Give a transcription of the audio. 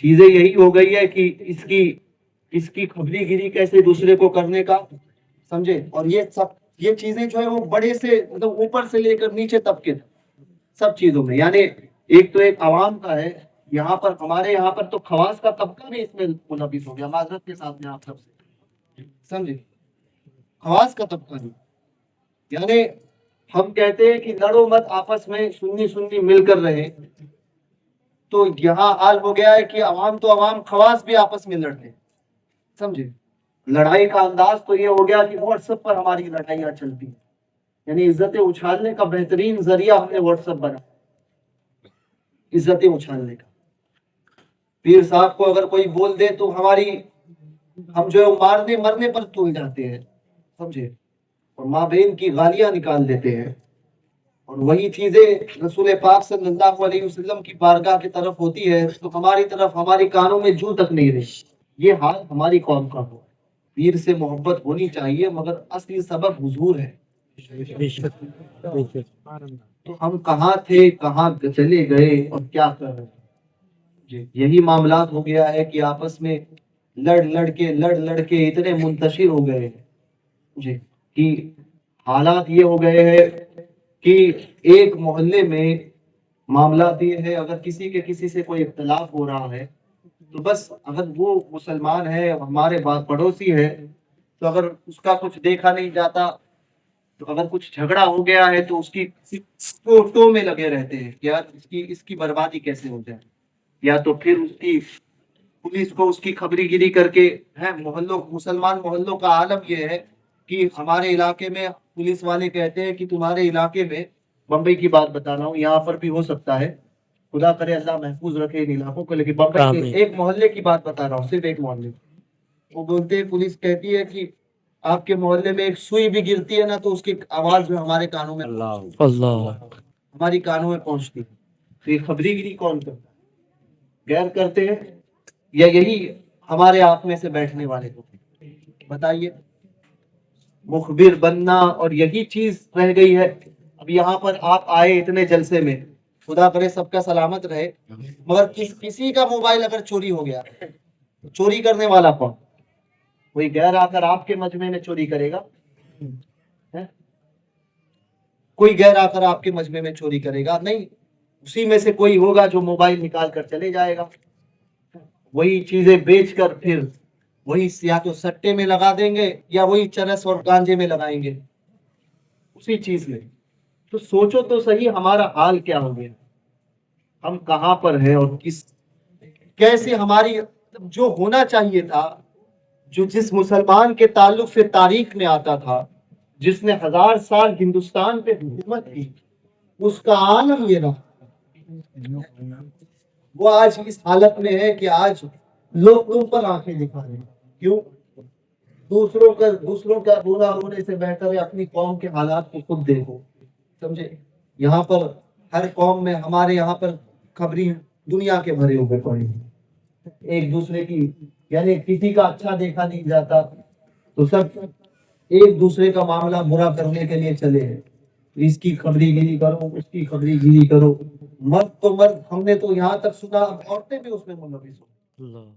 چیزیں یہی ہو گئی ہے کہ اس کی خبری گیری کیسے دوسرے کو کرنے کا، سمجھے؟ اور یہ چیزیں جو ہے وہ بڑے سے مطلب اوپر سے لے کر نیچے طبقے سب چیزوں میں، یعنی ایک تو ایک عوام کا ہے، یہاں پر ہمارے یہاں پر تو خواص کا طبقہ بھی اس میں منعقد ہو گیا، معذرت کے ساتھ میں آپ سب سے، سمجھے؟ خواص کا طبقہ بھی، یعنی ہم کہتے ہیں کہ لڑو مت آپس میں، سنی سنی مل کر رہے، تو یہاں حال ہو گیا ہے کہ عوام تو عوام، خواص بھی آپس میں لڑتے ہیں، سمجھے؟ لڑائی کا انداز تو یہ ہو گیا کہ واٹس ایپ پر ہماری لڑائیاں چلتی ہیں، یعنی عزتیں اچھالنے کا بہترین ذریعہ ہم نے واٹس ایپ بنا، عزتیں اچھالنے کا۔ پیر صاحب کو اگر کوئی بول دے تو ہم جو ہے مارنے مرنے پر تل جاتے ہیں، سمجھے؟ اور ماں بہن کی گالیاں نکال دیتے ہیں، اور وہی چیزیں رسول پاک صلی اللہ علیہ وسلم کی بارگاہ کی طرف ہوتی ہے تو ہماری طرف ہماری کانوں میں جوں تک نہیں رہی۔ یہ حال ہماری قوم کا ہو۔ پیر سے محبت ہونی چاہیے، مگر اصلی سبب حضور ہے۔ تو ہم کہاں تھے، کہاں چلے گئے، اور کیا کر رہے ہیں؟ یہی معاملات ہو گیا ہے کہ آپس میں لڑ لڑ کے اتنے منتشر ہو گئے ہیں جی کہ حالات یہ ہو گئے ہیں کہ ایک محلے میں معاملات یہ ہے، اگر کسی سے کوئی اختلاف ہو رہا ہے تو بس اگر وہ مسلمان ہے، ہمارے پڑوسی ہے، تو اگر اس کا کچھ دیکھا نہیں جاتا، تو اگر کچھ جھگڑا ہو گیا ہے تو اس کی فوٹو میں لگے رہتے ہیں کہ یار اس کی بربادی کیسے ہو جائے، یا تو پھر اس کی پولیس کو اس کی خبری گیری کر کے ہے۔ مسلمان محلوں کا عالم یہ ہے کہ ہمارے علاقے میں پولیس والے کہتے ہیں کہ تمہارے علاقے میں، بمبئی کی بات بتا رہا ہوں، یہاں پر بھی ہو سکتا ہے، خدا کرے اللہ محفوظ رکھے ان علاقوں کو، لیکن بمبئی کے ایک محلے کی بات بتا رہا ہوں، صرف ایک محلے، وہ بولتے ہیں، پولیس کہتی ہے کہ آپ کے محلے میں ایک سوئی بھی گرتی ہے نا تو اس کی آواز جو ہمارے کانوں میں ہماری کانوں میں پہنچتی ہے۔ تو یہ خبری گیری کون کرتا ہے؟ غیر کرتے ہیں یا یہی ہمارے آپ میں سے بیٹھنے والے کو؟ بتائیے، مخبر بننا، اور یہی چیز رہ گئی ہے۔ اب یہاں پر آپ آئے اتنے جلسے میں، خدا کرے سب کا سلامت رہے، مگر کسی کا موبائل اگر چوری ہو گیا، چوری کرنے والا کون؟ کوئی غیر آ کر آپ کے مجمع میں چوری کرے گا؟ کوئی غیر آ کر آپ کے مجمع میں چوری کرے گا؟ نہیں، اسی میں سے کوئی ہوگا جو موبائل نکال کر چلے جائے گا، وہی چیزیں بیچ کر پھر وہی یا تو سٹے میں لگا دیں گے یا وہی چرس اور گانجے میں لگائیں گے، اسی چیز میں۔ تو سوچو تو صحیح ہمارا حال کیا ہو گیا، ہم کہاں پر ہیں، اور کیسے ہماری جو ہونا چاہیے تھا، جو جس مسلمان کے تعلق سے تاریخ میں آتا تھا، جس نے 1000 سال ہندوستان پہ حکومت کی، اس کا عالم یہ رہا، وہ آج اس حالت میں ہے کہ آج لوگ تم پر آنکھیں دکھا رہے ہیں۔ کیوں؟ دوسروں کا برا ہونے سے بہتر ہے اپنی قوم کے حالات کو خود دیکھو، سمجھے؟ یہاں پر ہر قوم میں، ہمارے یہاں پر خبری دنیا کے بھرے ہوئے پڑے ہیں، ایک دوسرے کی، یعنی کسی کا اچھا دیکھا نہیں جاتا تو سب ایک دوسرے کا معاملہ برا کرنے کے لیے چلے ہیں، اس کی خبری گیری کرو، اس کی خبری گیری کرو، مرد تو مرد، ہم نے تو یہاں تک سنا عورتیں بھی اس میں ملوث ہو۔